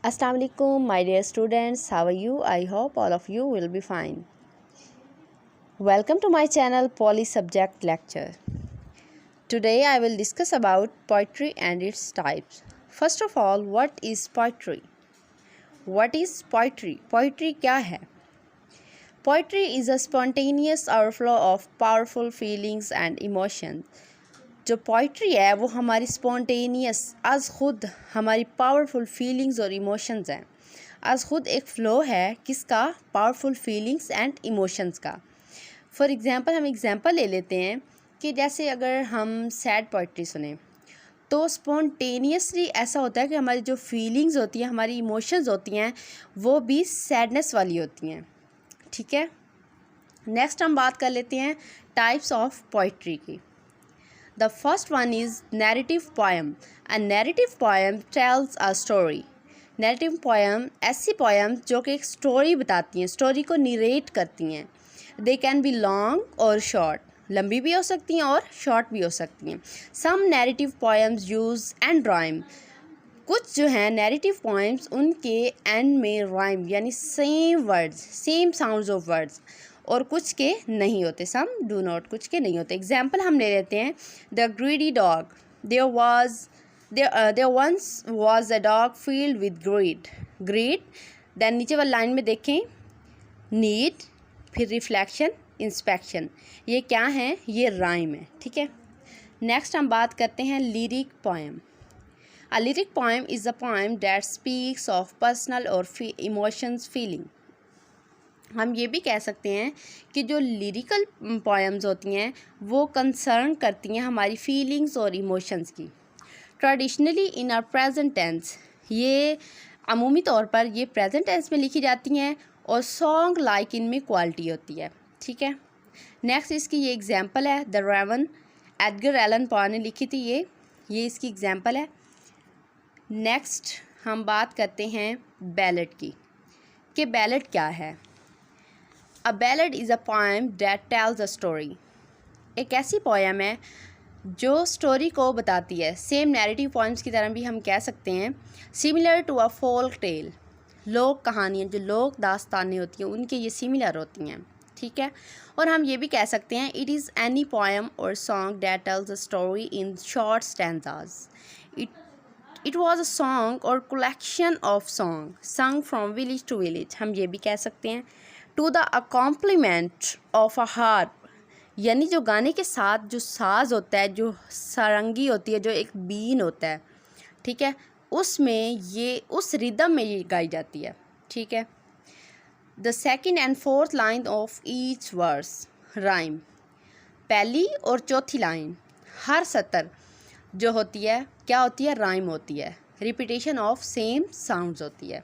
Assalamu alaikum, my dear students. How are you? I hope all of you will be fine. Welcome to my channel Poly Subject Lecture. Today I will discuss about poetry and its types. First of all, what is poetry? What is poetry? Poetry क्या है? Poetry is a spontaneous outflow of powerful feelings and emotions. जो poetry है वो हमारी spontaneous आज ख़ुद हमारी powerful feelings और इमोशंस हैं। आज ख़ुद एक फ़्लो है किसका? पावरफुल फीलिंग्स एंड इमोशंस का। फॉर एग्ज़ाम्पल हम एग्ज़ाम्पल ले लेते हैं कि जैसे अगर हम सैड पोइट्री सुने तो स्पॉन्टेनियसली ऐसा होता है कि हमारी जो फीलिंग्स होती हैं, हमारी इमोशंस होती हैं, वो भी सैडनेस वाली होती हैं। ठीक है, नेक्स्ट हम बात कर लेते हैं टाइप्स ऑफ पोइट्री की। The first one is narrative poem. A narrative poem tells a story. Narrative poem ऐसी poem जो कि एक स्टोरी बताती हैं, स्टोरी को निरेट करती हैं। They can be long or short. लंबी भी हो सकती हैं और शॉर्ट भी हो सकती हैं। Some narrative poems use and rhyme. कुछ जो हैं नैरेटिव पोएम्स उनके एंड में राइम यानी same words, same sounds of words, और कुछ के नहीं होते, सम डू नॉट, कुछ के नहीं होते। एग्जाम्पल हम ले लेते हैं the greedy dog. There once was a dog filled with greed. Then नीचे वाली लाइन में देखें नीड, फिर रिफ्लेक्शन, इंस्पेक्शन, ये क्या है? ये राइम है। ठीक है, नेक्स्ट हम बात करते हैं lyric poem. A lyric poem is a poem that speaks of personal or emotions feeling. हम ये भी कह सकते हैं कि जो लिरिकल पोएम्स होती हैं वो कंसर्न करती हैं हमारी फीलिंग्स और इमोशंस की। Traditionally in our present tense, ये अमूमी तौर पर ये प्रेजेंट टेंस में लिखी जाती हैं और सॉन्ग लाइक इनमें क्वालिटी होती है। ठीक है, नेक्स्ट इसकी ये एग्जांपल है द रेवन, एडगर एलन पॉ ने लिखी थी ये इसकी एग्जांपल है। नेक्स्ट हम बात करते हैं बैलेड की कि बैलेड क्या है। A ballad is a poem that tells a story. एक ऐसी पोएम है जो स्टोरी को बताती है। सेम नैरेटिव पोएम्स की तरह भी हम कह सकते हैं। Similar to a folk tale, लोक कहानियाँ जो लोक दास्तानें होती हैं उनके ये सिमिलर होती हैं। ठीक है, और हम ये भी कह सकते हैं इट इज़ एनी पोएम और song that tells a story in short stanzas. It was a song or collection of songs sung from village to village, हम ये भी कह सकते हैं। To the accompaniment of a harp, यानी जो गाने के साथ जो साज होता है, जो सारंगी होती है, जो एक बीन होता है, ठीक है, उसमें ये उस रिदम में ये गाई जाती है। ठीक है, The second and fourth line of each verse rhyme, पहली और चौथी लाइन हर सतर जो होती है क्या होती है? राइम होती है। रिपीटेशन ऑफ सेम साउंड्स होती है।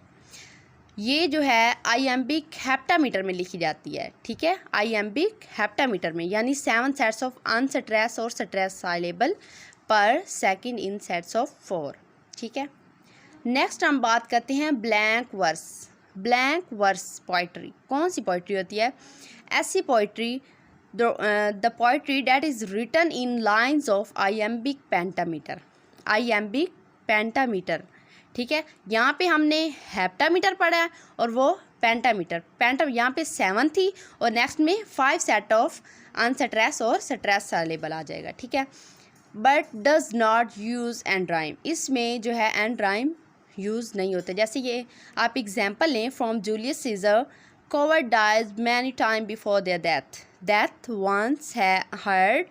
ये जो है आइएम्बिक हेप्टामीटर में लिखी जाती है। ठीक है, आइएम्बिक हेप्टामीटर में यानी 7 सेट्स ऑफ अनस्ट्रेस और स्ट्रेस साइलेबल पर सेकंड इन सेट्स ऑफ 4। ठीक है, नेक्स्ट हम बात करते हैं blank verse. Blank verse poetry कौन सी पोइट्री होती है? ऐसी poetry the poetry that is written in lines of iambic pentameter. iambic pentameter, ठीक है, यहाँ पे हमने हेप्टामीटर पढ़ा है और वो पेंटामीटर यहाँ पे 7 थी और नेक्स्ट में 5 सेट ऑफ अनस्ट्रेस और स्ट्रेस साइलेबल आ जाएगा। ठीक है, but does not use and rhyme, इसमें जो है एंड राइम यूज़ नहीं होते। जैसे ये आप एग्जाम्पल लें from Julius Caesar, Coward dies many times before their death. Death once heard,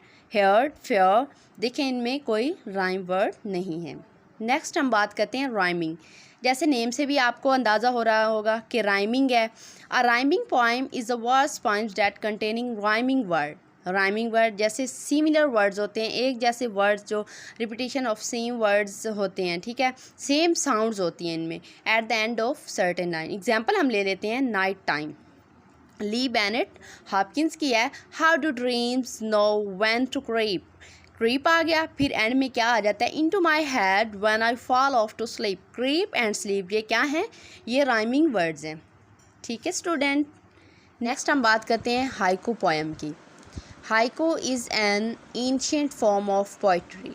fear. देखें इनमें कोई राइम वर्ड नहीं है। नेक्स्ट हम बात करते हैं राइमिंग। जैसे नेम से भी आपको अंदाज़ा हो रहा होगा कि राइमिंग है। A rhyming poem is a verse poems that containing rhyming word. Rhyming word जैसे सिमिलर वर्ड्स होते हैं, एक जैसे वर्ड्स जो रिपीटेशन ऑफ सेम वर्ड्स होते हैं। ठीक है, सेम साउंड्स होती हैं इनमें at the end of certain line. Example हम ले लेते हैं night time, Lee Bennett Hopkins की है। How do dreams know when to creep, creep आ गया, फिर एंड में क्या आ जाता है? Into my head when I fall off to sleep. Creep and sleep ये क्या है? ये राइमिंग वर्ड्स हैं। ठीक है स्टूडेंट, नेक्स्ट हम बात करते हैं हाइकू पोएम की। Haiku is an ancient form of poetry.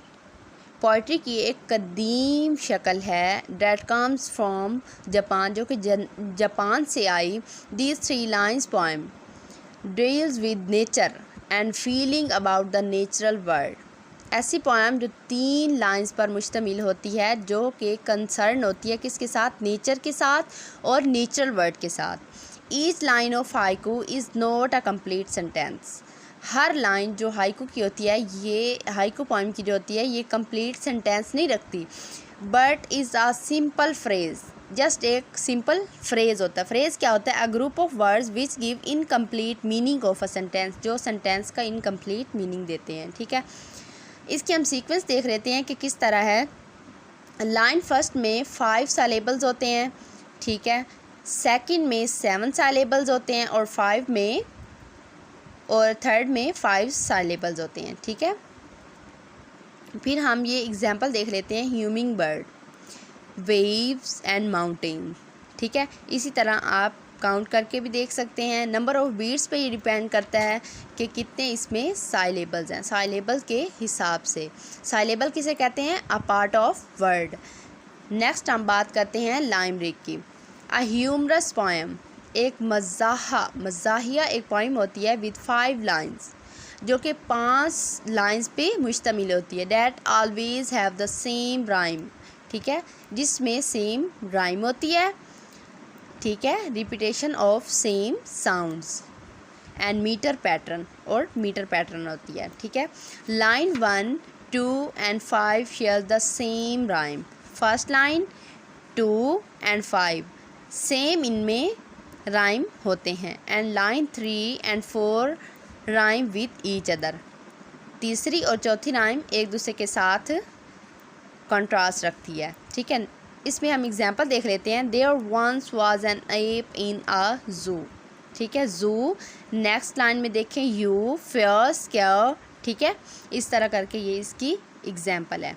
Poetry की एक कदीम शक्ल है डेट कम्स फ्रॉम जापान, जो कि जापान से आई। These 3 lines poem deals with nature and feeling about the natural world. ऐसी पोएम जो 3 लाइन्स पर मुश्तमिल होती है, जो कि कंसर्न होती है किसके साथ, नेचर के साथ और नेचुरल वर्ल्ड के साथ। Each line of haiku is not a complete sentence. Her line जो हाइकू की होती है, ये हाइकू पोएम की जो होती है, ये कंप्लीट सेंटेंस नहीं रखती, but is a simple phrase. Just एक सिंपल फ्रेज़ होता है। फ्रेज़ क्या होता है? A group of words which give incomplete meaning of a sentence, जो सेंटेंस का इनकम्प्लीट मीनिंग देते हैं। ठीक है, इसके हम सीक्वेंस देख लेते हैं कि किस तरह है। लाइन फर्स्ट में 5 साइलेबल्स होते हैं, ठीक है, सेकंड में 7 साइलेबल्स होते हैं और 5 में और थर्ड में 5 साइलेबल्स होते हैं। ठीक है, फिर हम ये एग्जांपल देख लेते हैं। Humming bird, waves and mountain. ठीक है, इसी तरह आप काउंट करके भी देख सकते हैं। नंबर ऑफ़ बीट्स पे ये डिपेंड करता है कि कितने इसमें साइलेबल्स हैं, साइलेबल के हिसाब से। साइलेबल किसे कहते हैं? A part of word. Next हम बात करते हैं लाइमरिक की। अ ह्यूमरस पोएम, एक मज़ाहिया एक पोएम होती है विद 5 लाइन्स, जो कि 5 लाइन्स पे मुश्तमिल होती है। That always have the same rhyme. ठीक है, जिसमें सेम राइम होती है। ठीक है, repetition of same sounds and metre pattern, और मीटर पैटर्न होती है। ठीक है, line 1, 2 and 5 share the same rhyme. First line 2 and 5 same इनमें राइम होते हैं, and line 3 and 4 rhyme with each other. तीसरी और चौथी राइम एक दूसरे के साथ कंट्रास्ट रखती है। ठीक है, इसमें हम एग्जांपल देख लेते हैं। There once was an ape in a zoo. ठीक है, जू। नेक्स्ट लाइन में देखें, यू, फेयर, स्केयर। ठीक है, इस तरह करके ये इसकी एग्जांपल है।